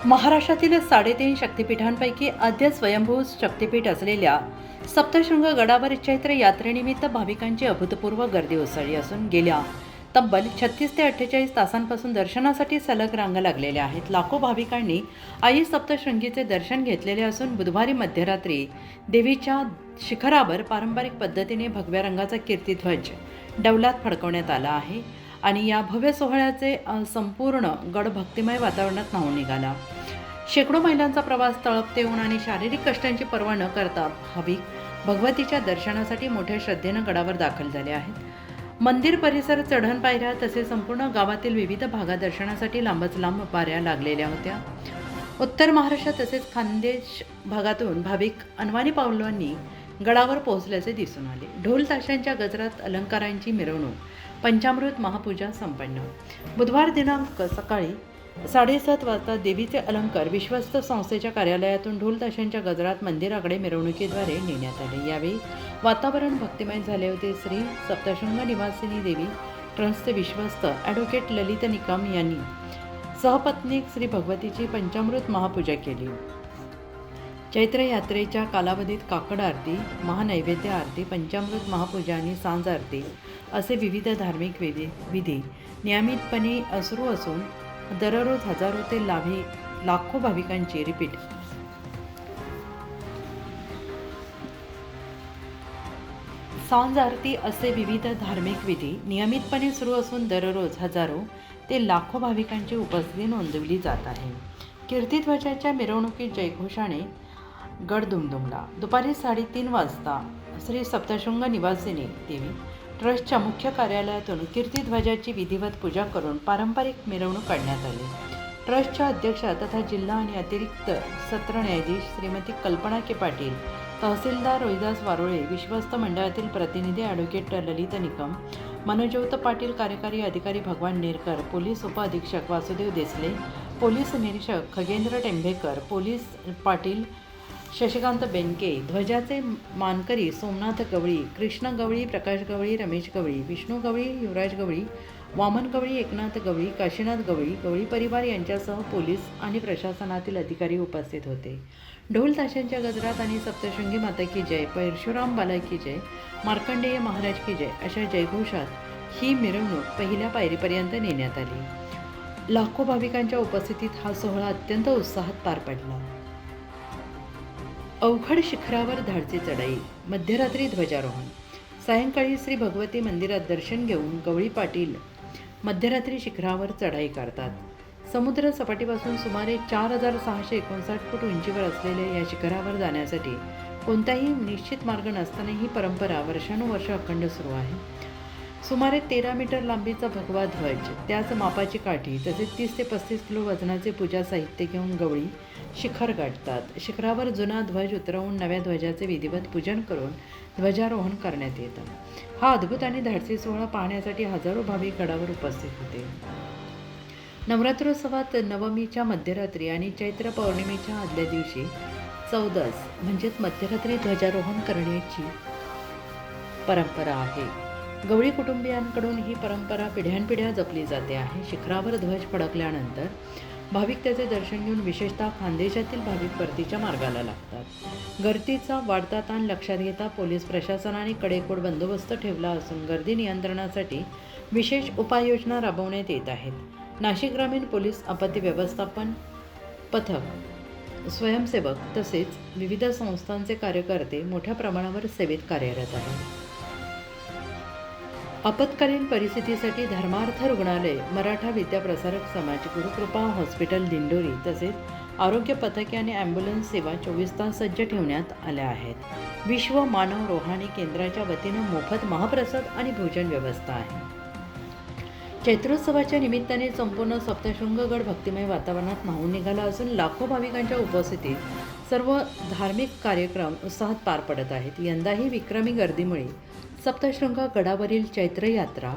महाराष्ट्रातील 3.5 शक्तिपीठांपैकी आद्य स्वयंभू शक्तिपीठ असलेल्या सप्तशृंग गडावर चैत्र यात्रेनिमित्त भाविकांची अभूतपूर्व गर्दी उसळली असून गेल्या तब्बल 36 ते 48 तासांपासून दर्शनासाठी सलग रांगा लागलेल्या आहेत. लाखो भाविकांनी आई सप्तशृंगीचे दर्शन घेतलेले असून बुधवारी मध्यरात्री देवीच्या शिखरावर पारंपरिक पद्धतीने भगव्या रंगाचा कीर्तिध्वज डौलात फडकवण्यात आला आहे आणि या भव्य सोहळ्याचे संपूर्ण गड भक्तिमय वातावरणात न्हावून निघाला. शेकडो मैलांचा प्रवास तळपते ऊन आणि शारीरिक कष्टांची पर्वा न करता भाविक भगवतीच्या दर्शनासाठी मोठ्या श्रद्धेनं गडावर दाखल झाले आहेत. मंदिर परिसर, चढण पायऱ्या तसेच संपूर्ण गावातील विविध भागात दर्शनासाठी लांबच लांब बाऱ्या लागलेल्या होत्या. उत्तर महाराष्ट्र तसेच खानदेश भागातून भाविक अनवाणी पावलांनी गडावर पोहोचल्याचे दिसून आले. ढोल ताशांच्या गजरात अलंकारांची मिरवणूक, पंचामृत महापूजा संपन्न. बुधवार दिनांक सकाळी 7:30 वाजता देवीचे अलंकार विश्वस्त संस्थेच्या कार्यालयातून ढोल ताशांच्या गजरात मंदिराकडे मिरवणुकीद्वारे नेण्यात आले. यावेळी वातावरण भक्तिमय झाले होते. श्री सप्तशृंग निवासिनी देवी ट्रस्टचे विश्वस्त ॲडव्होकेट ललित निकम यांनी सहपत्नीक श्री भगवतीची पंचामृत महापूजा केली. चैत्र यात्रेच्या कालावधीत काकड आरती, महानैवेद्य आरती, पंचामृत महापूजा आणि सांज आरती असे विविध धार्मिक विधी नियमितपणे सुरू असून दररोज हजारो ते लाखो भाविकांची सांज आरती असे विविध धार्मिक विधी नियमितपणे सुरू असून दररोज हजारो ते लाखो भाविकांची उपस्थिती नोंदवली जात आहे. कीर्तिध्वजाच्या मिरवणुकीत जयघोषाने गड दुमदुमला. दुपारी 3:30 वाजता श्री सप्तशृंग निवासिनी देवी ट्रस्टच्या मुख्य कार्यालयातून कीर्तिध्वजाची विधिवत पूजा करून पारंपरिक मिरवणूक काढण्यात आली. ट्रस्टच्या अध्यक्षा तथा जिल्हा आणि अतिरिक्त सत्र न्यायाधीश श्रीमती कल्पना के पाटील, तहसीलदार रोहिदास वारोळे, विश्वस्त मंडळातील प्रतिनिधी ॲडव्होकेट ललित निकम, मनोज्योत पाटील, कार्यकारी अधिकारी भगवान नेरकर, पोलीस उपअधीक्षक वासुदेव देसले, पोलीस निरीक्षक खगेंद्र टेंभेकर, पोलीस पाटील शशिकांत बेनके, ध्वजाचे मानकरी सोमनाथ गवळी, कृष्ण गवळी, प्रकाश गवळी, रमेश गवळी, विष्णू गवळी, युवराज गवळी, वामन गवळी, एकनाथ गवळी, काशीनाथ गवळी, गवळी परिवार यांच्यासह पोलीस आणि प्रशासनातील अधिकारी उपस्थित होते. ढोल ताशांच्या गजरात आणि सप्तशृंगी माता की जय, परशुराम बाला की जय, मार्कंडेय महाराज की जय अशा जयघोषात ही मिरवणूक पहिल्या पायरीपर्यंत नेण्यात आली. लाखो भाविकांच्या उपस्थितीत हा सोहळा अत्यंत उत्साहात पार पडला. अवघड शिखरावर धाडसी चढाई, मध्यरात्री ध्वजारोहण. सायंकाळी श्री भगवती मंदिरात दर्शन घेऊन गवळी पाटील मध्यरात्री शिखरावर चढाई करतात. समुद्र सपाटीपासून सुमारे 4,659 फूट उंचीवर असलेल्या या शिखरावर जाण्यासाठी कोणताही निश्चित मार्ग नसताना ही परंपरा वर्षानुवर्ष अखंड सुरू आहे. सुमारे 13 मीटर लांबीचा भगवा ध्वज, त्याच मापाची काठी तसेच 30 ते 35 किलो वजनाचे पूजा साहित्य घेऊन गवळी शिखर गाठतात. शिखरावर जुना ध्वज उतरवून नव्या ध्वजाचे विधिवत पूजन करून ध्वजारोहण करण्यात येतं. हा अद्भुत आणि धाडसी सोहळा पाहण्यासाठी हजारो भाविक गडावर उपस्थित होते. नवरात्रोत्सवात नवमीच्या मध्यरात्री आणि चैत्र पौर्णिमेच्या आदल्या दिवशी चौदस म्हणजेच मध्यरात्री ध्वजारोहण करण्याची परंपरा आहे. गवळी कुटुंबियांकडून ही परंपरा पिढ्यानपिढ्या जपली जाते आहे. शिखरावर ध्वज फडकल्यानंतर भाविक त्याचे दर्शन घेऊन विशेषतः खानदेशातील भाविक परतीच्या मार्गाला लागतात. गर्दीचा वाढता ताण लक्षात घेता पोलीस प्रशासनाने कडेकोट बंदोबस्त ठेवला असून गर्दी नियंत्रणासाठी विशेष उपाययोजना राबवण्यात येत आहेत. नाशिक ग्रामीण पोलीस आपत्ती व्यवस्थापन पथक, स्वयंसेवक तसेच विविध संस्थांचे कार्यकर्ते मोठ्या प्रमाणावर सेवेत कार्यरत आहेत. आपत्कालीन परिस्थितीसाठी धर्मार्थ रुग्णालय, मराठा विद्याप्रसारक समाज, गुरुकृपा हॉस्पिटल दिंडोरी तसेच आरोग्य पथके आणि ॲम्ब्युलन्स सेवा 24 तास सज्ज ठेवण्यात आल्या आहेत. विश्व मानव रोहाणी केंद्राच्या वतीनं मोफत महाप्रसाद आणि भोजन व्यवस्था आहे. चैत्रोत्सवाच्या निमित्ताने संपूर्ण सप्तशृंगगड भक्तिमय वातावरणात न्हावून निघाला असून लाखो भाविकांच्या उपस्थितीत सर्व धार्मिक कार्यक्रम उत्साहात पार पडत आहेत. यंदाही विक्रमी गर्दीमुळे सप्तशृंग गडावरील चैत्र यात्रा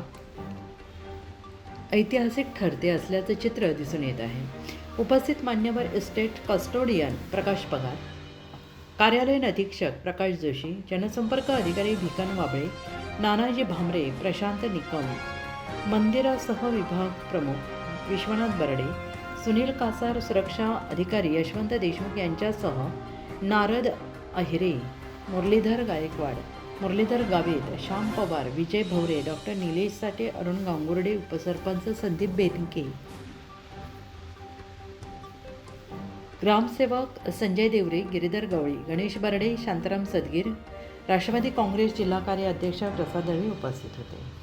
ऐतिहासिक ठरते असल्याचं चित्र दिसून येत आहे. उपस्थित मान्यवर इस्टेट कस्टोडियन प्रकाश पगार, कार्यालयीन अधीक्षक प्रकाश जोशी, जनसंपर्क अधिकारी भिकन वाबळे, नानाजी भामरे, प्रशांत निकम, मंदिरासह विभाग प्रमुख विश्वनाथ बर्डे, सुनील कासार, सुरक्षा अधिकारी यशवंत देशमुख यांच्यासह नारद अहिरे, मुरलीधर गायकवाड, मुरलीधर गावित, श्याम पवार, विजय भवरे, डॉक्टर निलेश साठे, अरुण गांगुर्डे, उपसरपंच संदीप बेनके, ग्रामसेवक संजय देवरे, गिरीधर गवळी, गणेश बर्डे, शांताराम सदगीर, राष्ट्रवादी काँग्रेस जिल्हा कार्य अध्यक्ष प्रसाद दळवी उपस्थित होते.